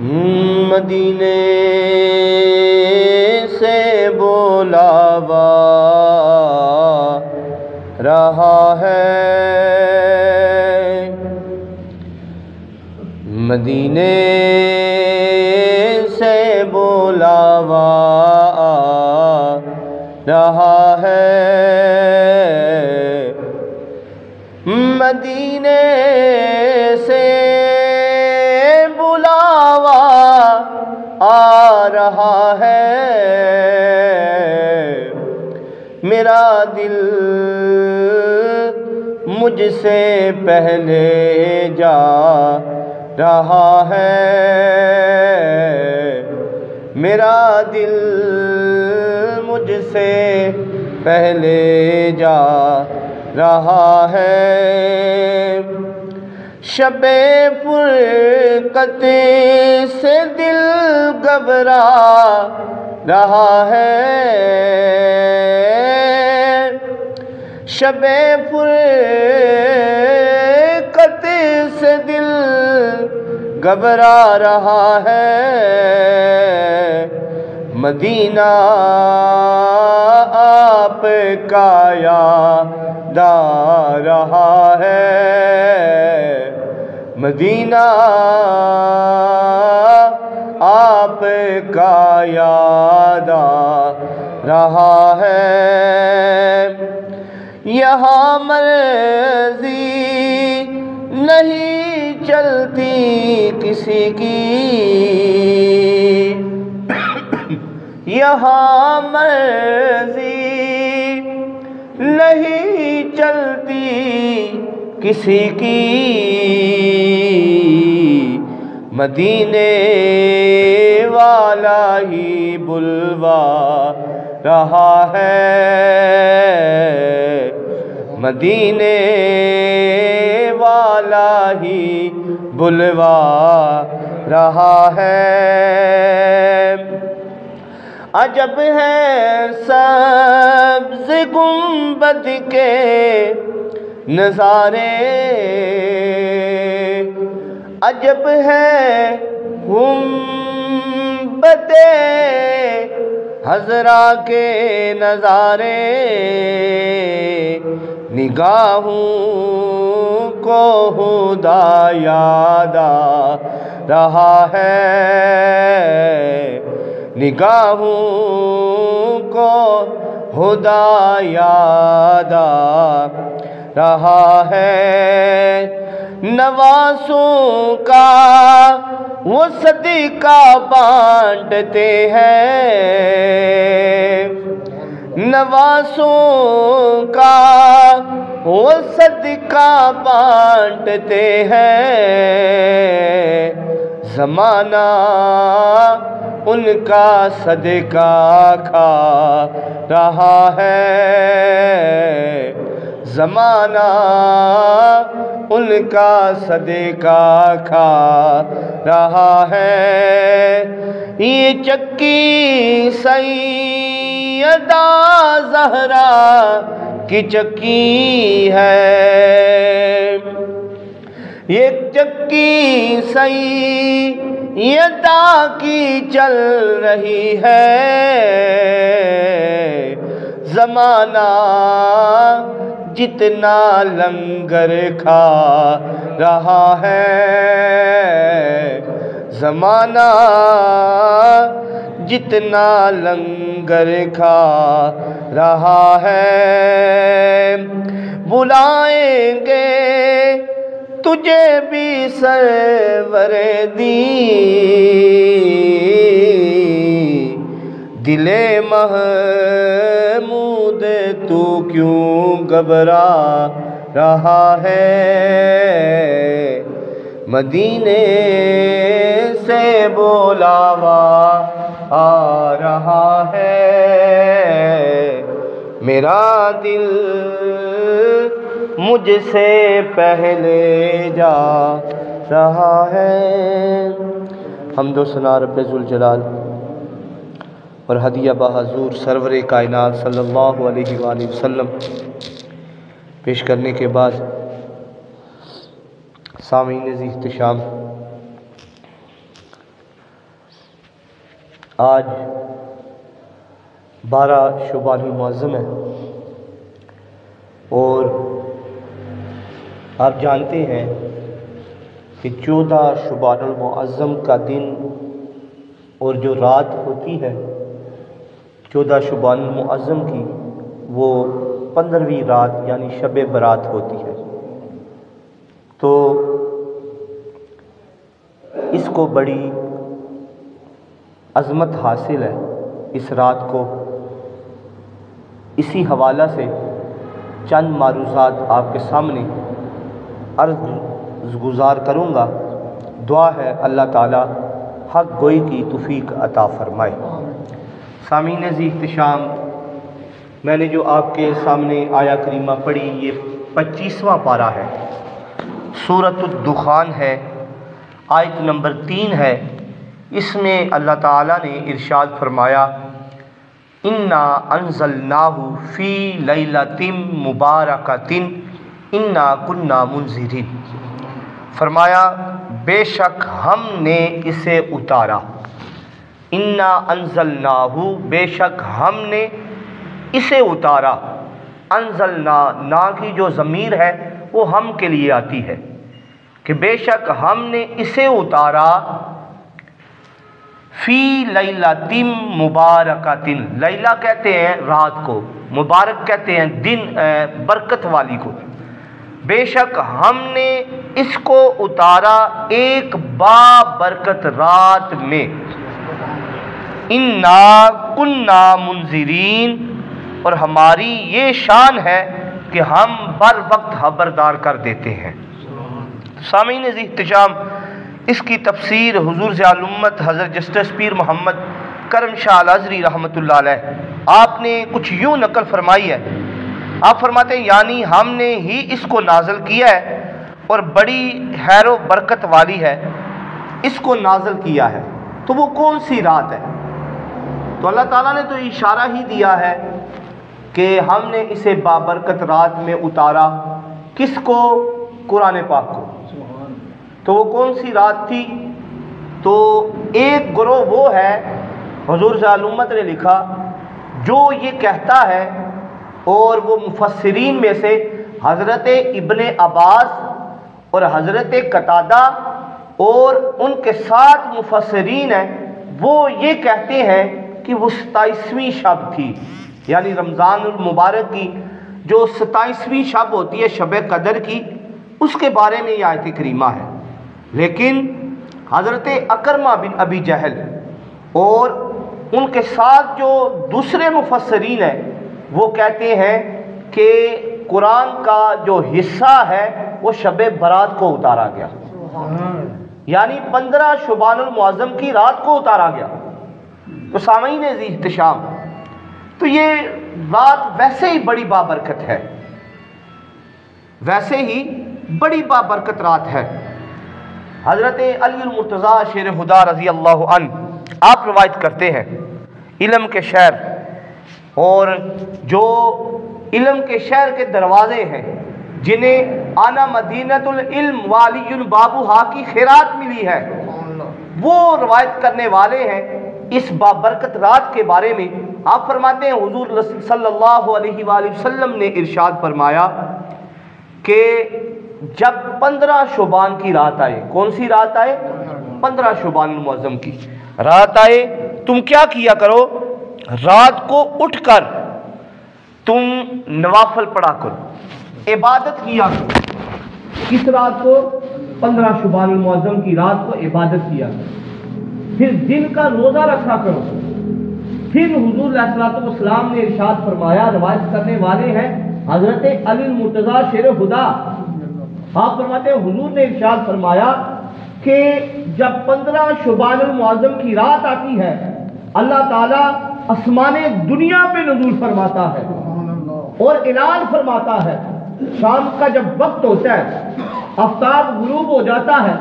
مدینے سے بلاوا رہا ہے، مدینے سے بلاوا رہا ہے، مدینے سے بلاوا آ رہا ہے، میرا دل مجھ سے پہلے جا رہا ہے، میرا دل مجھ سے پہلے جا رہا ہے، شب فرقت سے دل گھبرا رہا ہے، شب فرقت سے دل گھبرا رہا ہے، مدینہ آپ کا یاد آ رہا ہے، مدینہ آپ کا یاد آ رہا ہے، یہاں مرضی نہیں چلتی کسی کی، یہاں مرضی نہیں چلتی کسی کی، مدینے والا ہی بلوا رہا ہے، مدینے والا ہی بلوا رہا ہے، عجب ہے سبز گنبد کے نظارے، عجب ہے گنبد خضرا کے نظارے، نگاہوں کو خدا یاد آ رہا ہے، نگاہوں کو خدا یاد آ رہا ہے، نوازوں کا وہ صدقہ بانٹتے ہیں، نوازوں کا وہ صدقہ بانٹتے ہیں، زمانہ ان کا صدقہ کھا رہا ہے، زمانہ ان کا صدقہ کھا رہا ہے، یہ چکی سیدہ زہرا کی چکی ہے، یہ چکی سیدہ کی چل رہی ہے، زمانہ جتنا لنگر کھا رہا ہے، زمانہ جتنا لنگر کھا رہا ہے، بلائیں گے تجھے بھی سرور دی، دل محمود تو کیوں گھبرا رہا ہے، مدینے سے بلاوا آ رہا ہے، میرا دل مجھ سے پہلے جا رہا ہے۔ حمد و ثنا رب ذوالجلال اور ہدیہ بحضور سرور کائنات صلی اللہ علیہ وآلہ وسلم پیش کرنے کے بعد سامعین ذی احتشام آج 12 شعبان المعظم ہے اور آپ جانتے ہیں کہ 14 شعبان المعظم کا دن اور جو رات ہوتی ہے 14 شعبان المعظم کی، وہ 15ویں رات یعنی شب برات ہوتی ہے۔ تو اس کو بڑی عظمت حاصل ہے۔ اس رات کو اسی حوالہ سے چند معروضات آپ کے سامنے عرض گزار کروں گا۔ دعا ہے اللہ تعالی حق گوئی کی توفیق عطا فرمائے۔ سامعین ذی احتشام، میں نے جو آپ کے سامنے آیا کریمہ پڑھی یہ 25واں پارہ ہے، سورۃ الدخان ہے، آیت نمبر 3 ہے۔ اس میں اللہ تعالیٰ نے ارشاد فرمایا انا انزلناہ فی لیلۃ مبارکۃ انا کنا منذرین، فرمایا بے شک ہم نے اسے اتارا، انا انزلناہ بے شک ہم نے اسے اتارا، انزلنا نا کی جو ضمیر ہے وہ ہم کے لیے آتی ہے کہ بے شک ہم نے اسے اتارا فی لیلۃ مبارکۃ، لیلہ کہتے ہیں رات کو، مبارک کہتے ہیں دن برکت والی کو۔ بے شک ہم نے اس کو اتارا ایک بابرکت رات میں، انا کنا منذرین، اور ہماری یہ شان ہے کہ ہم بر وقت خبردار کر دیتے ہیں۔ سامعین ذی احتشام، اس کی تفسیر حضور ضیاء الامت حضرت جسٹس پیر محمد کرم شاہ الازہری رحمۃ اللہ علیہ آپ نے کچھ یوں نقل فرمائی ہے۔ آپ فرماتے ہیں یعنی ہم نے ہی اس کو نازل کیا ہے اور بڑی خیر و برکت والی ہے، اس کو نازل کیا ہے۔ تو وہ کون سی رات ہے؟ تو اللہ تعالیٰ نے تو اشارہ ہی دیا ہے کہ ہم نے اسے بابرکت رات میں اتارا، کس کو؟ قرآن پاک کو۔ تو وہ کون سی رات تھی؟ تو ایک گروہ وہ ہے، حضور ضیاء الامت نے لکھا، جو یہ کہتا ہے، اور وہ مفسرین میں سے حضرت ابن عباس اور حضرت قتادہ اور ان کے ساتھ مفسرین ہیں، وہ یہ کہتے ہیں کہ وہ 27ویں شب تھی، یعنی رمضان المبارک کی جو 27ویں شب ہوتی ہے شب قدر کی، اس کے بارے میں یہ آیت کریمہ ہے۔ لیکن حضرت اکرمہ بن ابی جہل اور ان کے ساتھ جو دوسرے مفسرین ہیں وہ کہتے ہیں کہ قرآن کا جو حصہ ہے وہ شب برات کو اتارا گیا، یعنی 15 شعبان المعظم کی رات کو اتارا گیا۔ تو سامعین ذی احتشام، تو یہ رات ویسے ہی بڑی بابرکت ہے، ویسے ہی بڑی بابرکت رات ہے۔ حضرت علی المرتضیٰ شیر خدا رضی اللہ عنہ آپ روایت کرتے ہیں، علم کے شہر، اور جو علم کے شہر کے دروازے ہیں، جنہیں آنا مدینۃ العلم والی بابوہا کی خیرات ملی ہے، وہ روایت کرنے والے ہیں اس بابرکت رات کے بارے میں۔ آپ فرماتے ہیں حضور صلی اللہ علیہ وآلہ وسلم نے ارشاد فرمایا کہ جب 15 شعبان کی رات آئے، کون سی رات آئے؟ 15 شعبان المعظم کی رات آئے، تم کیا کیا کرو؟ رات کو اٹھ کر تم نوافل پڑھا کرو، عبادت کیا کرو۔ کس رات کو؟ 15 شعبان المعظم کی رات کو عبادت کیا کرو، پھر دن کا روزہ رکھا کرو۔ پھر حضور علیہ الصلوۃ والسلام نے ارشاد فرمایا، روایت کرنے والے ہیں حضرت علی المرتضیٰ شیر خدا، آپ فرماتے ہیں حضور نے ارشاد فرمایا کہ جب 15 شعبان المعظم کی رات آتی ہے، اللہ تعالیٰ آسمان دنیا پہ نزول فرماتا ہے اور اعلان فرماتا ہے۔ شام کا جب وقت ہوتا ہے، آفتاب غروب ہو جاتا ہے،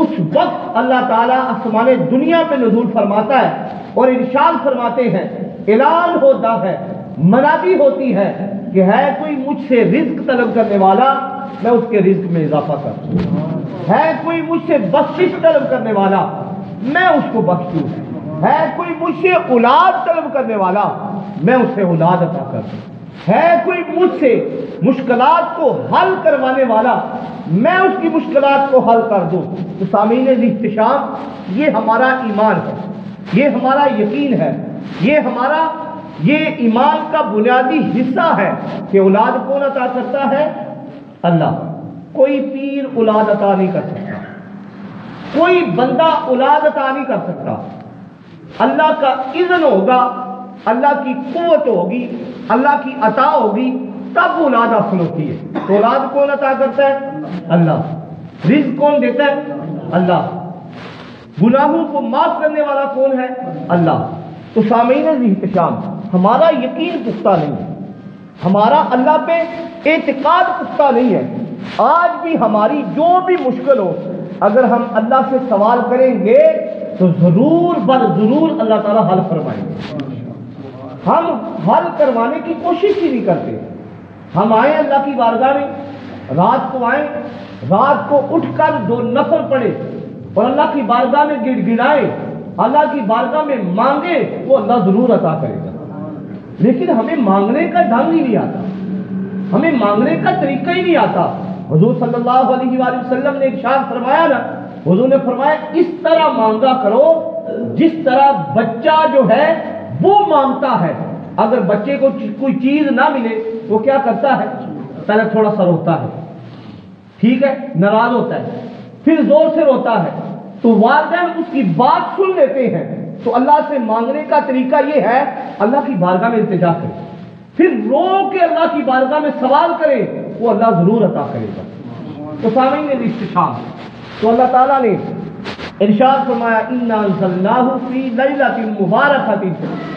اس وقت اللہ تعالیٰ آسمان دنیا پہ نزول فرماتا ہے اور ارشاد فرماتے ہیں، اعلان ہوتا ہے، منادی ہوتی ہے کہ ہے کوئی مجھ سے رزق طلب کرنے والا، میں اس کے رزق میں اضافہ کروں، ہے کوئی مجھ سے بخشش طلب کرنے والا، میں اس کو بخشوں، ہے کوئی مجھ سے اولاد طلب کرنے والا، میں اسے اولاد عطا کر دوں، ہے کوئی مجھ سے مشکلات کو حل کروانے والا، میں اس کی مشکلات کو حل کر دوں۔ تو سامعین احتشام، یہ ہمارا ایمان ہے، یہ ہمارا یقین ہے، یہ ایمان کا بنیادی حصہ ہے کہ اولاد کون عطا کرتا ہے؟ اللہ۔ کوئی پیر اولاد عطا نہیں کر سکتا، کوئی بندہ اولاد عطا نہیں کر سکتا، اللہ کا اذن ہوگا، اللہ کی قوت ہوگی، اللہ کی عطا ہوگی، تب اولاد حاصل ہوتی ہے۔ تو اولاد کون عطا کرتا ہے؟ اللہ۔ رزق کون دیتا ہے؟ اللہ۔ گناہوں کو معاف کرنے والا کون ہے؟ اللہ۔ تو سامعین احتشام، ہمارا یقین پختہ نہیں ہے، ہمارا اللہ پہ اعتقاد پختہ نہیں ہے۔ آج بھی ہماری جو بھی مشکل ہو، اگر ہم اللہ سے سوال کریں گے تو ضرور بر ضرور اللہ تعالیٰ حل فرمائیں گے۔ ہم حل کروانے کی کوشش ہی نہیں کرتے۔ ہم آئیں اللہ کی بارگاہ میں، رات کو آئیں، رات کو اٹھ کر 2 نفل پڑھے اور اللہ کی بارگاہ میں گڑ گڑائیں، اللہ کی بارگاہ میں مانگے، وہ اللہ ضرور عطا کرے گا۔ لیکن ہمیں مانگنے کا ڈھنگ ہی نہیں آتا، ہمیں مانگنے کا طریقہ ہی نہیں آتا۔ حضور صلی اللہ علیہ وآلہ وسلم نے ارشاد فرمایا نا، حضور نے فرمایا اس طرح مانگا کرو جس طرح بچہ جو ہے وہ مانگتا ہے۔ اگر بچے کو کوئی چیز نہ ملے وہ کیا کرتا ہے؟ پہلے تھوڑا سا روتا ہے، ٹھیک ہے، ناراض ہوتا ہے، پھر زور سے روتا ہے، تو والدین اس کی بات سن لیتے ہیں۔ تو اللہ سے مانگنے کا طریقہ یہ ہے، اللہ کی بارگاہ میں التجا کرے، پھر رو کے اللہ کی بارگاہ میں سوال کرے، وہ اللہ ضرور عطا کرے گا۔ تو سامعین احتشام، تو اللہ تعالیٰ نے ارشاد فرمایا انا انزلناہ فی لیلۃ مبارکۃ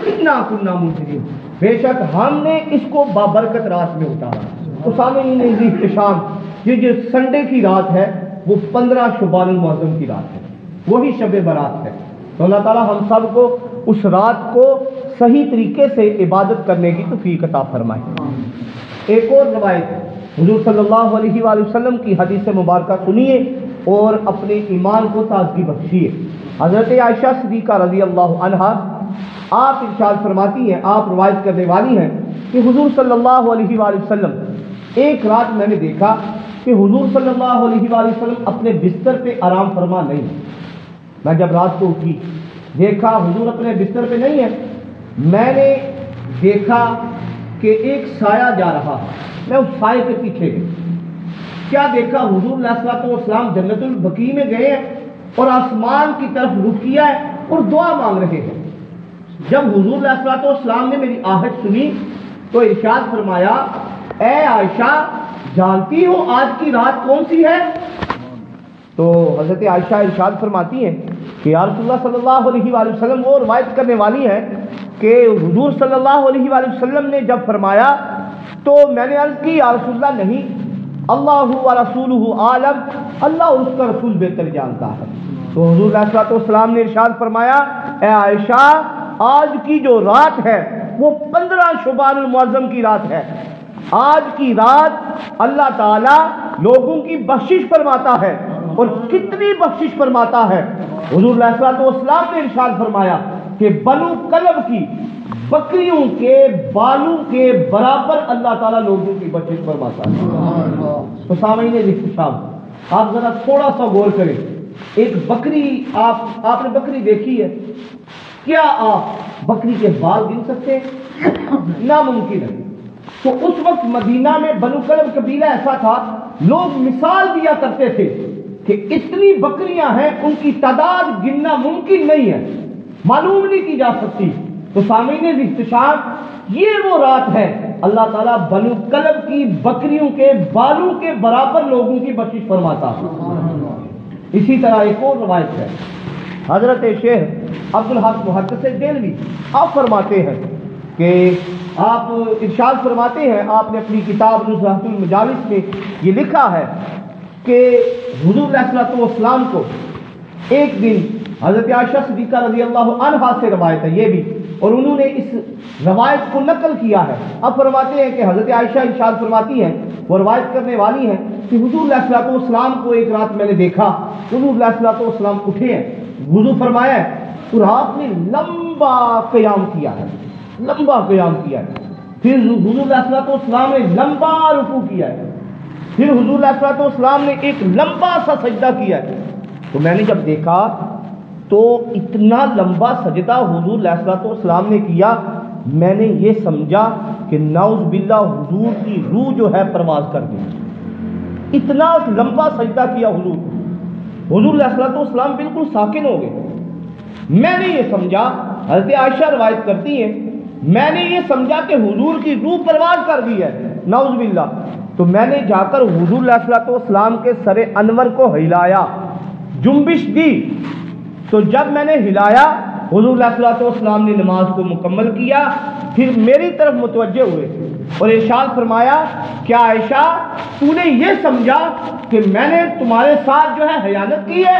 انا کنا منذرین، بے شک ہم نے اس کو بابرکت رات میں اتارا۔ تو سامعین احتشام، یہ جو سنڈے کی رات ہے وہ 15 شعبان المعظم کی رات ہے، وہی شب برات ہے۔ تو اللہ تعالیٰ ہم سب کو اس رات کو صحیح طریقے سے عبادت کرنے کی توفیق عطا فرمائے۔ ایک اور روایت حضور صلی اللہ علیہ وآلہ وسلم کی حدیث مبارکہ سنیے اور اپنے ایمان کو تازگی بخشیے۔ حضرت عائشہ صدیقہ رضی اللہ عنہا آپ ارشاد فرماتی ہیں، آپ روایت کرنے والی ہیں کہ حضور صلی اللہ علیہ وآلہ وسلم، ایک رات میں نے دیکھا کہ حضور صلی اللہ علیہ وآلہ وسلم اپنے بستر پہ آرام فرما نہیں۔ میں جب رات کو اٹھی دیکھا حضور اپنے بستر پہ نہیں ہے، میں نے دیکھا کہ ایک سایہ جا رہا، میں اس سائے کے پیچھے گئی، کیا دیکھا حضور علیہ الصلوۃ والسلام جنت البقیع میں گئے ہیں اور آسمان کی طرف رخ کیا ہے اور دعا مانگ رہے ہیں۔ جب حضور علیہ الصلوۃ والسلام نے میری آہٹ سنی تو ارشاد فرمایا، اے عائشہ جانتی ہو آج کی رات کون سی ہے؟ تو حضرت عائشہ ارشاد فرماتی ہیں کہ یا رسول اللہ صلی اللہ علیہ وآلہ وسلم، وہ روایت کرنے والی ہے کہ حضور صلی اللہ علیہ وآلہ وسلم نے جب فرمایا تو میں نے عرض کی، یا رسول اللہ نہیں، اللہ و رسولہ عالم، اللہ اور اس کا رسول بہتر جانتا ہے۔ تو حضور علیہ الصلوۃ والسلام نے ارشاد فرمایا، اے عائشہ آج کی جو رات ہے وہ 15 شعبان المعظم کی رات ہے۔ آج کی رات اللہ تعالیٰ لوگوں کی بخشش فرماتا ہے، اور کتنی بخشش فرماتا ہے۔ حضور علیہ الصلوۃ والسلام نے ارشاد فرمایا کہ بنو کلب کی بکریوں کے بالوں کے برابر اللہ تعالیٰ لوگوں کی بخشش فرماتا ہے۔ تو سامعین احتشام، آپ ذرا تھوڑا سا غور کریں، ایک بکری، آپ نے بکری دیکھی ہے، کیا آپ بکری کے بال گن سکتے ہیں؟ ناممکن ہے۔ تو اس وقت مدینہ میں بنو کلب قبیلہ ایسا تھا، لوگ مثال دیا کرتے تھے کہ اتنی بکریاں ہیں، ان کی تعداد گننا ممکن نہیں ہے، معلوم نہیں کی جا سکتی۔ تو سامعین احتشام، یہ وہ رات ہے اللہ تعالیٰ بنو کلب کی بکریوں کے بالوں کے برابر لوگوں کی بخشش فرماتا ہے۔ اسی طرح ایک اور روایت ہے، حضرت شیخ عبدالحق محدث دہلوی آپ فرماتے ہیں کہ آپ ارشاد فرماتے ہیں، آپ نے اپنی کتاب نزہۃ المجالس میں یہ لکھا ہے کہ حضور علیہ الصلوۃ والسلام کو ایک دن حضرت عائشہ صدیقہ رضی اللہ عنہا سے روایت ہے یہ بھی، اور انہوں نے اس روایت کو نقل کیا ہے۔ اب فرماتے ہیں کہ حضرت عائشہ ارشاد فرماتی ہیں، وہ روایت کرنے والی ہیں کہ حضور علیہ الصلوۃ والسلام کو ایک رات میں نے دیکھا، حضور علیہ الصلوۃ والسلام اٹھے ہیں، وضو فرمایا ہے، اور آپ نے لمبا قیام کیا ہے، لمبا قیام کیا ہے. پھر حضور علیہ السلام نے لمبا رکوع کیا ہے. پھر حضور علیہ السلام نے ایک لمبا سا سجدہ کیا ہے. تو میں نے جب دیکھا تو اتنا لمبا سجدہ حضور علیہ السلام نے کیا، میں نے یہ سمجھا کہ نعوذ باللہ حضور کی روح جو ہے پرواز کر گئی. اتنا لمبا سجدہ کیا حضور علیہ السلام بالکل ساکن ہو گئے. میں نے یہ سمجھا، حضرت عائشہ روایت کرتی ہیں، میں نے یہ سمجھا کہ حضور کی روح پرواز کر گئی ہے، نعوذ باللہ. تو میں نے جا کر حضور علیہ السلام کے سر انور کو ہلایا، جنبش دی. تو جب میں نے ہلایا حضور علیہ السلام نے نماز کو مکمل کیا، پھر میری طرف متوجہ ہوئے اور ارشاد فرمایا کیا عائشہ تو نے یہ سمجھا کہ میں نے تمہارے ساتھ جو ہے خیانت کی ہے؟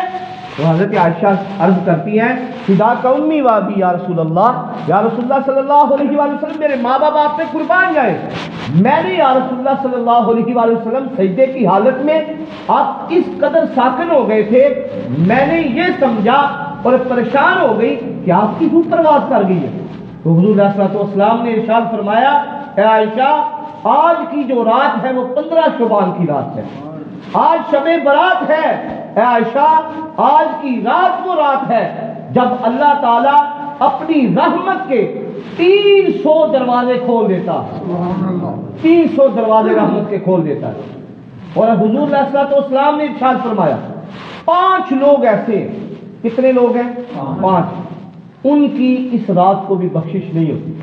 تو حضرت عائشہ عرض کرتی ہیں فداک امی و ابی یا رسول اللہ، یا رسول اللہ صلی اللہ علیہ وآلہ وسلم میرے ماں باپ آپ پہ قربان جائیں. میں نے یا رسول اللہ صلی اللہ علیہ وآلہ وسلم سجدے کی حالت میں آپ اس قدر ساکن ہو گئے تھے، میں نے یہ سمجھا اور پریشان ہو گئی کہ آپ کی روح پرواز کر گئی ہے. تو حضور علیہ السلام نے ارشاد فرمایا اے عائشہ آج کی جو رات ہے وہ 15 شعبان کی رات ہے، آج شب برات ہے. اے عائشہ آج کی رات وہ رات ہے جب اللہ تعالیٰ اپنی رحمت کے 300 دروازے کھول دیتا ہے، 300 دروازے رحمت کے کھول دیتا ہے. اور حضور علیہ السلام نے ارشاد فرمایا 5 لوگ ایسے ہیں. کتنے لوگ ہیں؟ 5. ان کی اس رات کو بھی بخشش نہیں ہوتی.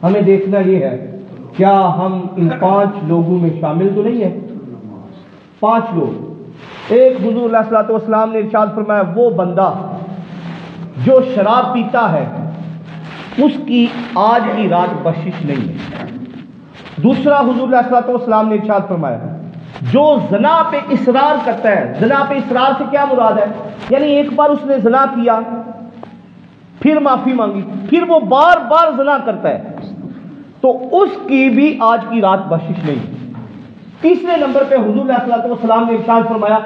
ہمیں دیکھنا یہ ہے کیا ہم ان 5 لوگوں میں شامل تو نہیں ہیں؟ 5 لوگ. ایک حضور علیہ السلام نے ارشاد فرمایا وہ بندہ جو شراب پیتا ہے اس کی آج کی رات بخشش نہیں ہے. دوسرا حضور علیہ السلام نے ارشاد فرمایا جو زنا پہ اصرار کرتا ہے. زنا پہ اصرار سے کیا مراد ہے؟ یعنی ایک بار اس نے زنا کیا، پھر معافی مانگی، پھر وہ بار بار زنا کرتا ہے، تو اس کی بھی آج کی رات بخشش نہیں. تیسرے نمبر پہ حضور علیہ السلام نے ارشاد فرمایا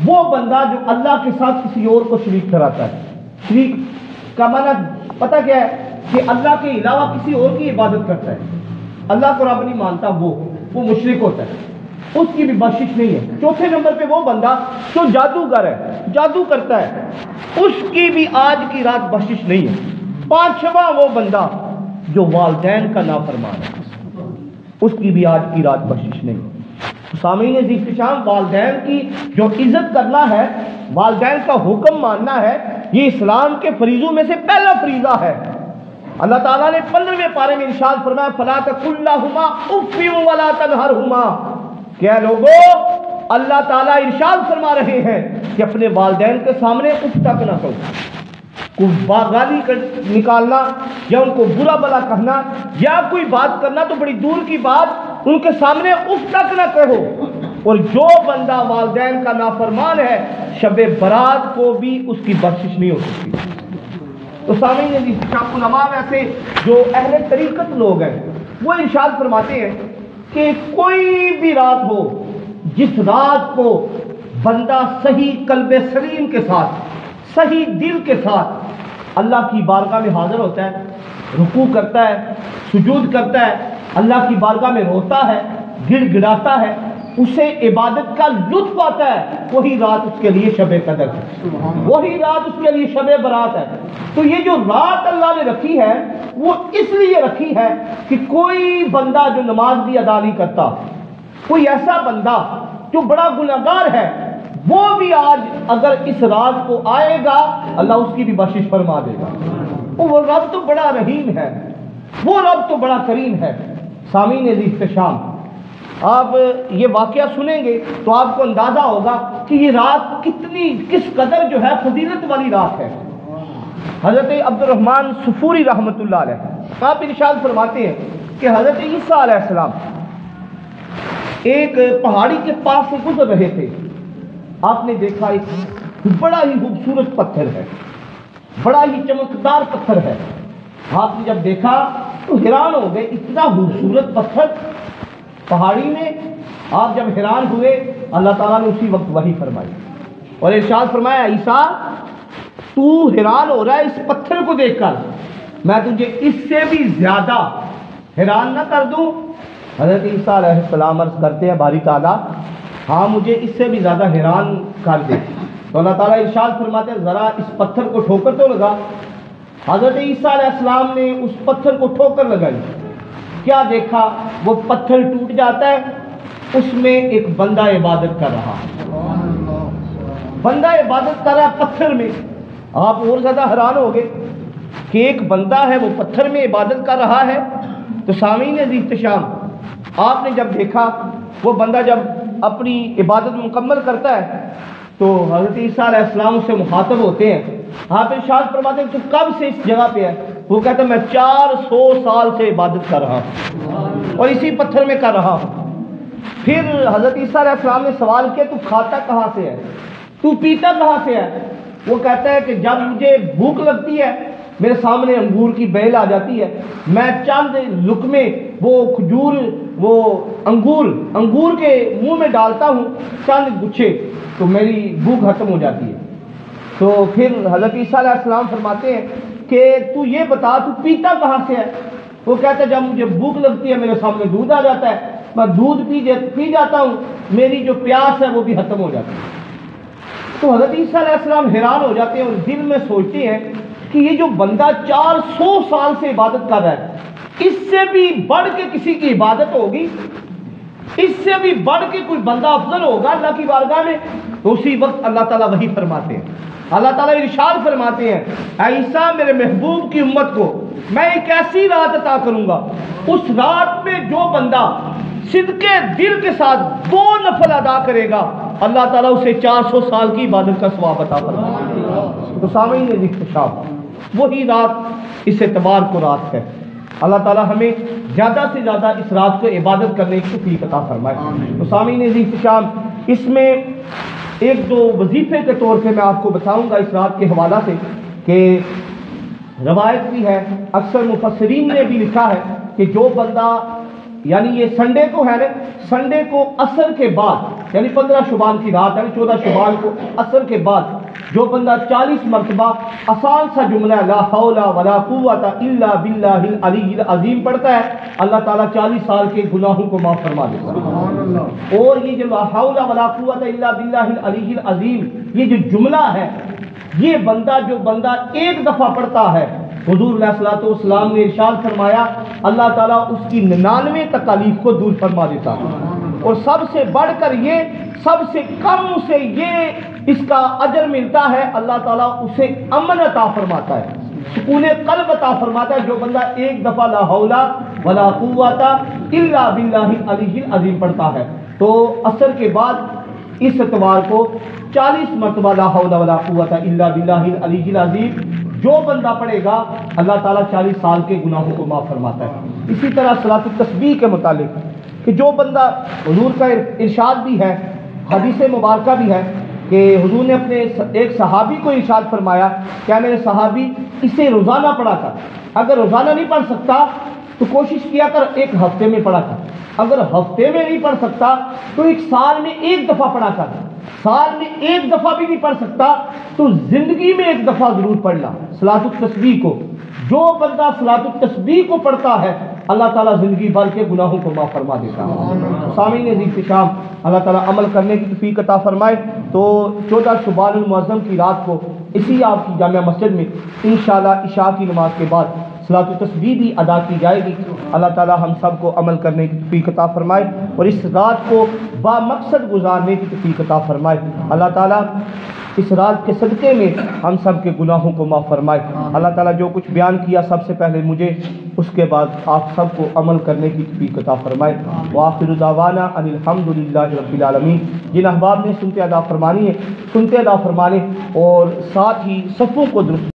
وہ بندہ جو اللہ کے ساتھ کسی اور کو شریک ٹھہراتا ہے. شریک کا معنی پتہ کیا ہے؟ کہ اللہ کے علاوہ کسی اور کی عبادت کرتا ہے، اللہ کو رب نہیں مانتا، وہ مشرک ہوتا ہے، اس کی بھی بخشش نہیں ہے. چوتھے نمبر پہ وہ بندہ جو جادوگر ہے، جادو کرتا ہے، اس کی بھی آج کی رات بخشش نہیں ہے. 5واں وہ بندہ جو والدین کا نافرمان ہے، اس کی بھی آج کی رات بخشش نہیں ہے. سامعین عزیز احتشام، والدین کی جو عزت کرنا ہے، والدین کا حکم ماننا ہے، یہ اسلام کے فریضوں میں سے پہلا فریضہ ہے. اللہ تعالیٰ نے 15ویں پارے میں ارشاد فرمایا فَلَا تَقُل لَّهُمَا اُفٍّ وَلَا تَنْهَرْهُمَا. کیا لوگوں اللہ تعالیٰ ارشاد فرما رہے ہیں کہ اپنے والدین کے سامنے اف تک نہ کہو. کوئی گالی نکالنا یا ان کو برا بلا کہنا یا کوئی بات کرنا تو بڑی دور کی بات، ان کے سامنے اف تک نہ کہو. اور جو بندہ والدین کا نافرمان ہے شب برات کو بھی اس کی بخشش نہیں ہو سکتی. تو سامعین عزیز علماء میں سے جو اہل طریقت لوگ ہیں وہ ارشاد فرماتے ہیں کہ کوئی بھی رات ہو جس رات کو بندہ صحیح قلب سلیم کے ساتھ، صحیح دل کے ساتھ اللہ کی بارگاہ میں حاضر ہوتا ہے، رکوع کرتا ہے، سجود کرتا ہے، اللہ کی بارگاہ میں روتا ہے، گڑ گڑاتا ہے، اسے عبادت کا لطف آتا ہے، وہی رات اس کے لیے شب قدر ہے، وہی رات اس کے لیے شب برات ہے. تو یہ جو رات اللہ نے رکھی ہے وہ اس لیے رکھی ہے کہ کوئی بندہ جو نماز بھی ادا نہیں کرتا، کوئی ایسا بندہ جو بڑا گنہگار ہے، وہ بھی آج اگر اس رات کو آئے گا اللہ اس کی بھی بخشش فرما دے گا. وہ رب تو بڑا رحیم ہے، وہ رب تو بڑا کریم ہے. سامعین عزیز احتشام، آپ یہ واقعہ سنیں گے تو آپ کو اندازہ ہوگا کہ یہ رات کس قدر جو ہے فضیلت والی رات ہے. حضرت عبد الرحمن صفوری رحمۃ اللہ علیہ آپ ارشاد فرماتے ہیں کہ حضرت عیسیٰ علیہ السلام ایک پہاڑی کے پاس سے گزر رہے تھے. آپ نے دیکھا ایک بڑا ہی خوبصورت پتھر ہے، بڑا ہی چمکدار پتھر ہے. آپ نے جب دیکھا تو حیران ہو گئے، اتنا خوبصورت پتھر پہاڑی میں. آپ جب حیران ہوئے اللہ تعالیٰ نے اسی وقت وحی فرمائی اور ارشاد فرمایا عیسیٰ تو حیران ہو رہا ہے اس پتھر کو دیکھ کر، میں تجھے اس سے بھی زیادہ حیران نہ کر دوں؟ حضرت عیسیٰ علیہ السلام عرض کرتے ہیں باری تعالیٰ ہاں مجھے اس سے بھی زیادہ حیران کر دے۔ تو اللہ تعالیٰ ارشاد فرماتے ہیں ذرا اس پتھر کو ٹھوکر تو لگا۔ حضرت عیسیٰ علیہ السلام نے اس پتھر کو ٹھوکر لگائی، کیا دیکھا؟ وہ پتھر ٹوٹ جاتا ہے، اس میں ایک بندہ عبادت کر رہا ہے، بندہ عبادت کر رہا ہے پتھر میں۔ آپ اور زیادہ حیران ہو گئے کہ ایک بندہ ہے وہ پتھر میں عبادت کر رہا ہے۔ تو سامعین عزیز احتشام، آپ نے جب دیکھا وہ بندہ جب اپنی عبادت مکمل کرتا ہے تو حضرت عیسیٰ علیہ السلام اس سے مخاطب ہوتے ہیں، آپ ارشاد فرماتے ہیں تو کب سے اس جگہ پہ ہے؟ وہ کہتا ہے میں 400 سال سے عبادت کر رہا ہوں اور اسی پتھر میں کر رہا ہوں۔ پھر حضرت عیسیٰ علیہ السلام نے سوال کیا تو کھاتا کہاں سے ہے، تو پیتا کہاں سے ہے؟ وہ کہتا ہے کہ جب مجھے بھوک لگتی ہے میرے سامنے انگور کی بیل آ جاتی ہے، میں چند لقمے وہ کھجور وہ انگور کے منہ میں ڈالتا ہوں چند گچھے، تو میری بھوک ختم ہو جاتی ہے۔ تو پھر حضرت عیسیٰ علیہ السلام فرماتے ہیں کہ تو یہ بتا تو پیتا کہاں سے ہے؟ وہ کہتا ہے جب مجھے بھوک لگتی ہے میرے سامنے دودھ آ جاتا ہے، میں دودھ پی جاتا ہوں، میری جو پیاس ہے وہ بھی ختم ہو جاتی ہے۔ تو حضرت عیسیٰ علیہ السلام حیران ہو جاتے ہیں اور دل میں سوچتے ہیں کہ یہ جو بندہ 400 سال سے عبادت کر رہا ہے، اس سے بھی بڑھ کے کسی کی عبادت ہوگی، اس سے بھی بڑھ کے کوئی بندہ افضل ہوگا اللہ کی بارگاہ میں؟ تو اسی وقت اللہ تعالیٰ وحی فرماتے ہیں، اللہ تعالیٰ ارشاد فرماتے ہیں اے عیسیٰ میرے محبوب کی امت کو میں ایک ایسی رات عطا کروں گا، اس رات میں جو بندہ صدق دل کے ساتھ 2 نفل ادا کرے گا اللہ تعالیٰ اسے 400 سال کی عبادت کا ثواب عطا فرمائے گا۔ تو سامعین احتشام، وہی رات اس اعتبار کو رات ہے۔ اللہ تعالیٰ ہمیں زیادہ سے زیادہ اس رات کو عبادت کرنے کی توفیق عطا فرمائے۔ تو سامعین احتشام، اس میں ایک دو وظیفے کے طور پہ میں آپ کو بتاؤں گا اس رات کے حوالہ سے کہ روایت بھی ہے، اکثر مفسرین نے بھی لکھا ہے کہ جو بندہ یعنی یہ سنڈے کو ہے نا، سنڈے کو عصر کے بعد یعنی 15 شعبان کی رات یعنی 14 شعبان کو عصر کے بعد جو بندہ 40 مرتبہ آسان سا جملہ لا حول ولا قوت الا باللہ العلی العظیم پڑھتا ہے اللہ تعالیٰ 40 سال کے گناہوں کو معاف فرما دیتا ہے۔ اور یہ جو لا حول ولا قوت الا باللہ العلی العظیم یہ جو جملہ ہے، یہ بندہ جو بندہ ایک دفعہ پڑھتا ہے، حضور علیہ الصلوۃ والسلام نے ارشاد فرمایا اللہ تعالیٰ اس کی 99 تکالیف کو دور فرما دیتا ہے، اور سب سے بڑھ کر یہ سب سے کم اسے یہ اس کا اجر ملتا ہے، اللہ تعالیٰ اسے امن عطا فرماتا ہے، سکون قلب عطا فرماتا ہے جو بندہ ایک دفعہ لا حول ولا قوت الا باللہ العلی العظیم پڑھتا ہے۔ تو عصر کے بعد اس اتوار کو 40 مرتبہ لا حول ولا قوت الا باللہ العلی العظیم جو بندہ پڑھے گا اللہ تعالیٰ 40 سال کے گناہوں کو معاف فرماتا ہے۔ اسی طرح صلاۃ التسبیح کے متعلق کہ جو بندہ حضور کا ارشاد بھی ہے، حدیث مبارکہ بھی ہے کہ حضور نے اپنے ایک صحابی کو ارشاد فرمایا کیا میرے صحابی اسے روزانہ پڑھا کر، اگر روزانہ نہیں پڑھ سکتا تو کوشش کیا کر ایک ہفتے میں پڑھا کر، اگر ہفتے میں نہیں پڑھ سکتا تو ایک سال میں ایک دفعہ پڑھا کر، سال میں ایک دفعہ بھی نہیں پڑھ سکتا تو زندگی میں ایک دفعہ ضرور پڑھنا صلاۃ التسبیح کو۔ جو بندہ صلاۃ التسبیح کو پڑھتا ہے اللہ تعالیٰ زندگی بھر کے گناہوں کو معاف فرما دیتا ہے۔ سامعین عزیز شام، اللہ تعالیٰ عمل کرنے کی توفیق عطا فرمائے۔ تو 14 شعبان المعظم کی رات کو اسی آپ کی جامعہ مسجد میں انشاءاللہ عشاء کی نماز کے بعد صلاۃ التسبیح بھی ادا کی جائے گی۔ اللہ تعالیٰ ہم سب کو عمل کرنے کی توفیق عطا فرمائے اور اس رات کو با مقصد گزارنے کی توفیق عطا فرمائے۔ اللہ تعالیٰ اس رات کے صدقے میں ہم سب کے گناہوں کو معاف فرمائے۔ اللہ تعالیٰ جو کچھ بیان کیا سب سے پہلے مجھے، اس کے بعد آپ سب کو عمل کرنے کی توفیق عطا فرمائے۔ وآخر دعوانا ان الحمد للہ رب العالمین۔ جن احباب نے سنتے ادا فرمانی ہے سنتے ادا فرمانے اور ساتھ ہی صفوں کو درست